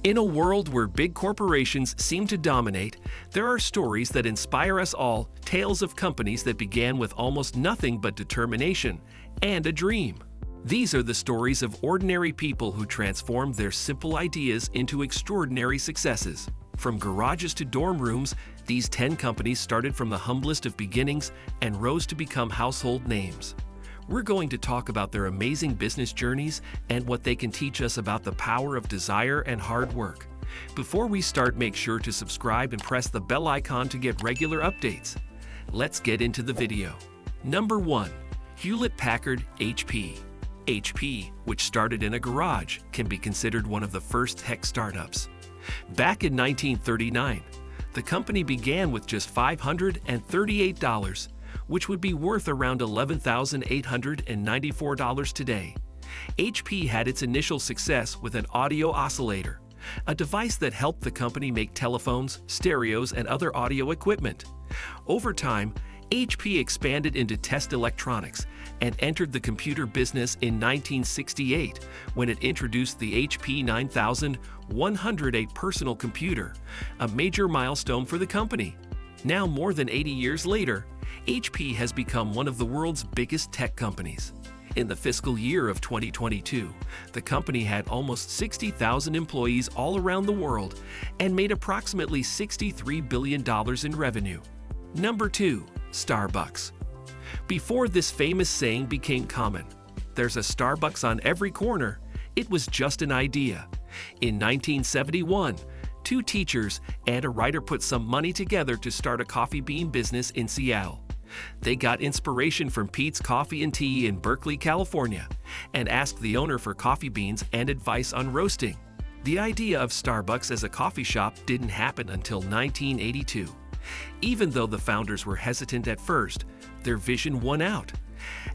In a world where big corporations seem to dominate, there are stories that inspire us all, tales of companies that began with almost nothing but determination and a dream. These are the stories of ordinary people who transformed their simple ideas into extraordinary successes. From garages to dorm rooms, these 10 companies started from the humblest of beginnings and rose to become household names. We're going to talk about their amazing business journeys and what they can teach us about the power of desire and hard work. Before we start, make sure to subscribe and press the bell icon to get regular updates. Let's get into the video. Number 1. Hewlett-Packard HP. HP, which started in a garage, can be considered one of the first tech startups. Back in 1939, the company began with just $538, which would be worth around $11,894 today. HP had its initial success with an audio oscillator, a device that helped the company make telephones, stereos, and other audio equipment. Over time, HP expanded into test electronics and entered the computer business in 1968 when it introduced the HP 9100, a personal computer, a major milestone for the company. Now, more than 80 years later, HP has become one of the world's biggest tech companies. In the fiscal year of 2022, the company had almost 60,000 employees all around the world and made approximately $63 billion in revenue. Number 2. Starbucks. Before this famous saying became common, "There's a Starbucks on every corner," it was just an idea. In 1971, 2 teachers and a writer put some money together to start a coffee bean business in Seattle. They got inspiration from Pete's Coffee and Tea in Berkeley, California, and asked the owner for coffee beans and advice on roasting. The idea of Starbucks as a coffee shop didn't happen until 1982. Even though the founders were hesitant at first, their vision won out.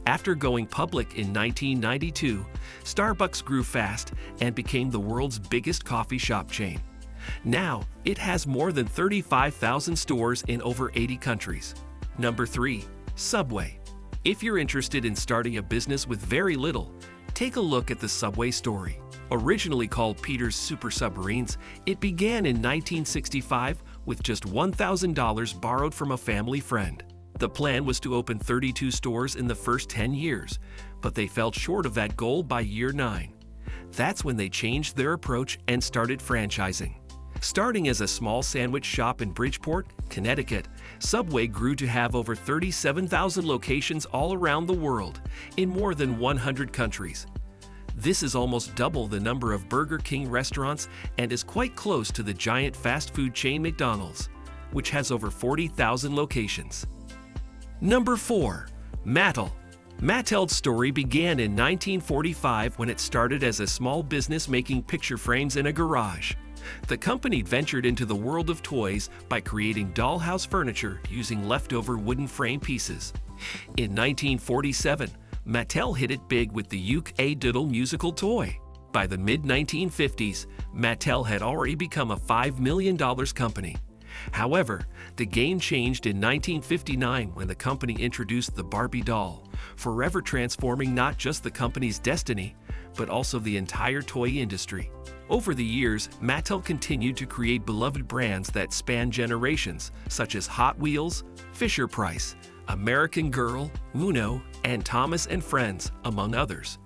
After going public in 1992, Starbucks grew fast and became the world's biggest coffee shop chain. Now, it has more than 35,000 stores in over 80 countries. Number 3. Subway. If you're interested in starting a business with very little, take a look at the Subway story. Originally called Peter's Super Submarines, it began in 1965 with just $1,000 borrowed from a family friend. The plan was to open 32 stores in the first 10 years, but they fell short of that goal by year 9. That's when they changed their approach and started franchising. Starting as a small sandwich shop in Bridgeport, Connecticut, Subway grew to have over 37,000 locations all around the world, in more than 100 countries. This is almost double the number of Burger King restaurants and is quite close to the giant fast food chain McDonald's, which has over 40,000 locations. Number 4. Mattel. Mattel's story began in 1945 when it started as a small business making picture frames in a garage. The company ventured into the world of toys by creating dollhouse furniture using leftover wooden frame pieces. In 1947, Mattel hit it big with the Uke-A-Doodle musical toy. By the mid-1950s, Mattel had already become a $5 million company. However, the game changed in 1959 when the company introduced the Barbie doll, forever transforming not just the company's destiny, but also the entire toy industry. Over the years, Mattel continued to create beloved brands that span generations, such as Hot Wheels, Fisher-Price, American Girl, Uno, and Thomas & Friends, among others.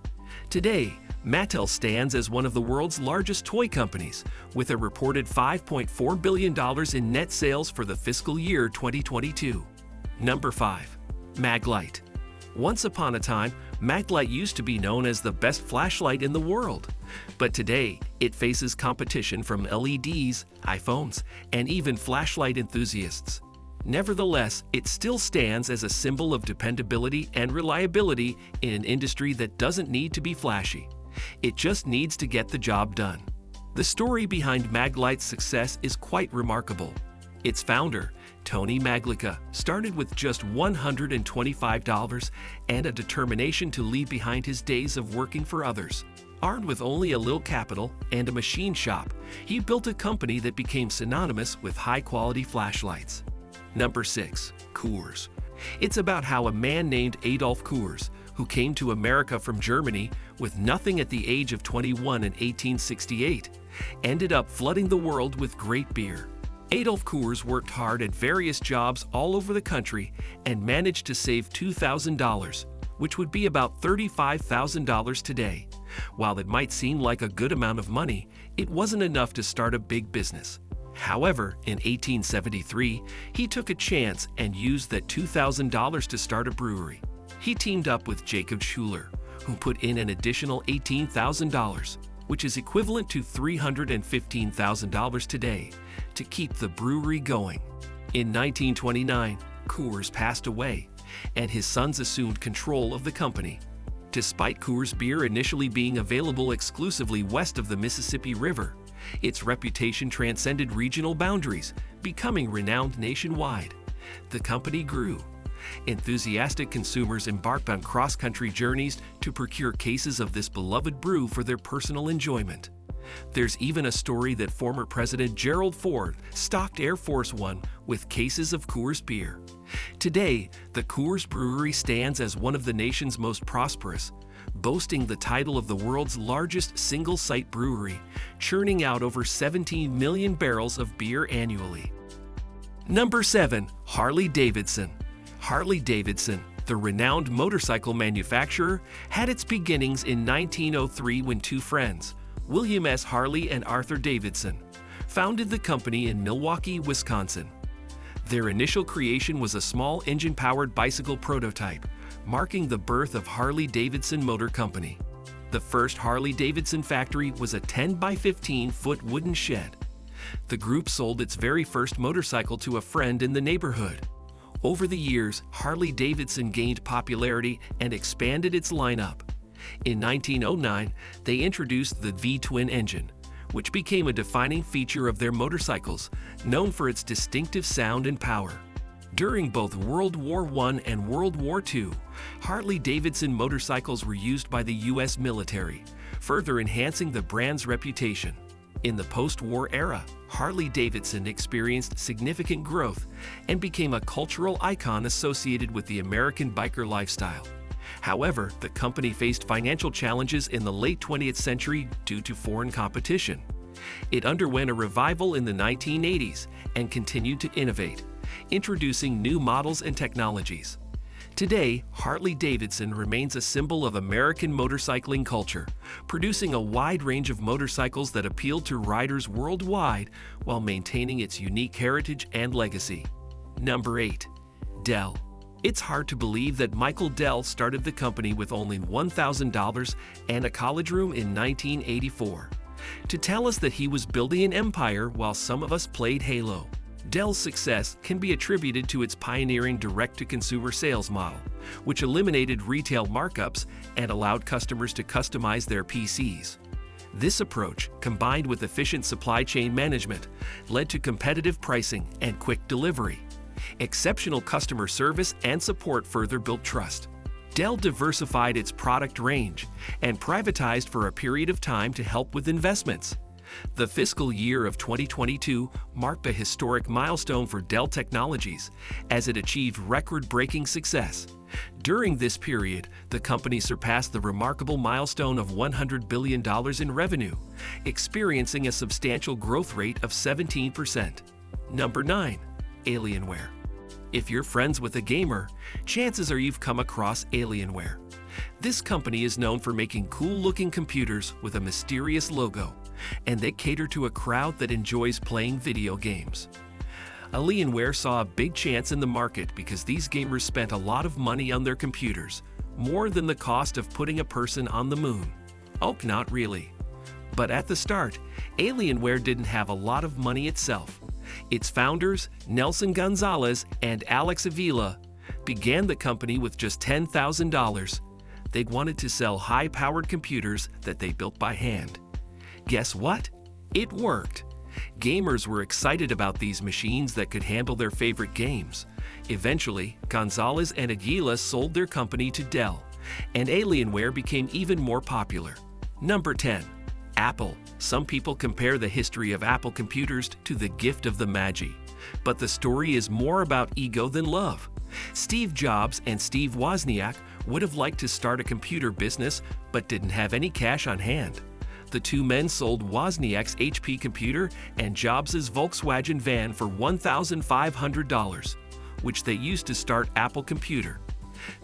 Today, Mattel stands as one of the world's largest toy companies, with a reported $5.4 billion in net sales for the fiscal year 2022. Number 5. Maglite. Once upon a time, Maglite used to be known as the best flashlight in the world. But today, it faces competition from LEDs, iPhones, and even flashlight enthusiasts. Nevertheless, it still stands as a symbol of dependability and reliability in an industry that doesn't need to be flashy. It just needs to get the job done. The story behind Maglite's success is quite remarkable. Its founder, Tony Maglica, started with just $125 and a determination to leave behind his days of working for others. Armed with only a little capital and a machine shop, he built a company that became synonymous with high-quality flashlights. Number 6. Coors. It's about how a man named Adolf Coors, who came to America from Germany with nothing at the age of 21 in 1868, ended up flooding the world with great beer. Adolf Coors worked hard at various jobs all over the country and managed to save $2,000, which would be about $35,000 today. While it might seem like a good amount of money, it wasn't enough to start a big business. However, in 1873, he took a chance and used that $2,000 to start a brewery. He teamed up with Jacob Schuler, who put in an additional $18,000, which is equivalent to $315,000 today, to keep the brewery going. In 1929, Coors passed away, and his sons assumed control of the company. Despite Coors beer initially being available exclusively west of the Mississippi River, its reputation transcended regional boundaries, becoming renowned nationwide. The company grew. Enthusiastic consumers embarked on cross-country journeys to procure cases of this beloved brew for their personal enjoyment. There's even a story that former President Gerald Ford stocked Air Force One with cases of Coors beer. Today, the Coors Brewery stands as one of the nation's most prosperous, boasting the title of the world's largest single-site brewery, churning out over 17 million barrels of beer annually. Number 7. Harley-Davidson. Harley-Davidson, the renowned motorcycle manufacturer, had its beginnings in 1903 when two friends, William S. Harley and Arthur Davidson, founded the company in Milwaukee, Wisconsin. Their initial creation was a small engine-powered bicycle prototype, marking the birth of Harley-Davidson Motor Company. The first Harley-Davidson factory was a 10 by 15-foot wooden shed. The group sold its very first motorcycle to a friend in the neighborhood. Over the years, Harley-Davidson gained popularity and expanded its lineup. In 1909, they introduced the V-twin engine, which became a defining feature of their motorcycles, known for its distinctive sound and power. During both World War I and World War II, Harley-Davidson motorcycles were used by the U.S. military, further enhancing the brand's reputation. In the post-war era, Harley-Davidson experienced significant growth and became a cultural icon associated with the American biker lifestyle. However, the company faced financial challenges in the late 20th century due to foreign competition. It underwent a revival in the 1980s and continued to innovate, introducing new models and technologies. Today, Harley-Davidson remains a symbol of American motorcycling culture, producing a wide range of motorcycles that appeal to riders worldwide while maintaining its unique heritage and legacy. Number 8. Dell. It's hard to believe that Michael Dell started the company with only $1,000 and a college room in 1984, to tell us that he was building an empire while some of us played Halo. Dell's success can be attributed to its pioneering direct-to-consumer sales model, which eliminated retail markups and allowed customers to customize their PCs. This approach, combined with efficient supply chain management, led to competitive pricing and quick delivery. Exceptional customer service and support further built trust. Dell diversified its product range and privatized for a period of time to help with investments. The fiscal year of 2022 marked a historic milestone for Dell Technologies as it achieved record-breaking success. During this period, the company surpassed the remarkable milestone of $100 billion in revenue, experiencing a substantial growth rate of 17%. Number 9. Alienware. If you're friends with a gamer, chances are you've come across Alienware. This company is known for making cool-looking computers with a mysterious logo, and they cater to a crowd that enjoys playing video games. Alienware saw a big chance in the market because these gamers spent a lot of money on their computers, more than the cost of putting a person on the moon. Oh, not really. But at the start, Alienware didn't have a lot of money itself. Its founders, Nelson Gonzalez and Alex Avila, began the company with just $10,000. They wanted to sell high-powered computers that they built by hand. Guess what? It worked. Gamers were excited about these machines that could handle their favorite games. Eventually, Gonzalez and Aguila sold their company to Dell, and Alienware became even more popular. Number 10. Apple. Some people compare the history of Apple computers to the gift of the Magi, but the story is more about ego than love. Steve Jobs and Steve Wozniak would have liked to start a computer business but didn't have any cash on hand. The two men sold Wozniak's HP computer and Jobs' Volkswagen van for $1,500, which they used to start Apple Computer.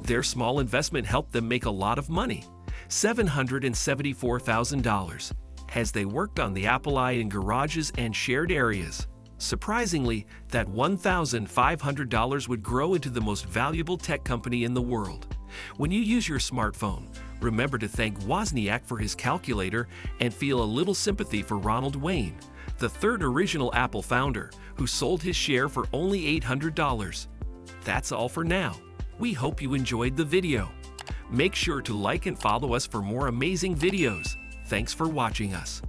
Their small investment helped them make a lot of money, $774,000, as they worked on the Apple I in garages and shared areas. Surprisingly, that $1,500 would grow into the most valuable tech company in the world. When you use your smartphone, remember to thank Wozniak for his calculator and feel a little sympathy for Ronald Wayne, the third original Apple founder, who sold his share for only $800. That's all for now. We hope you enjoyed the video. Make sure to like and follow us for more amazing videos. Thanks for watching us.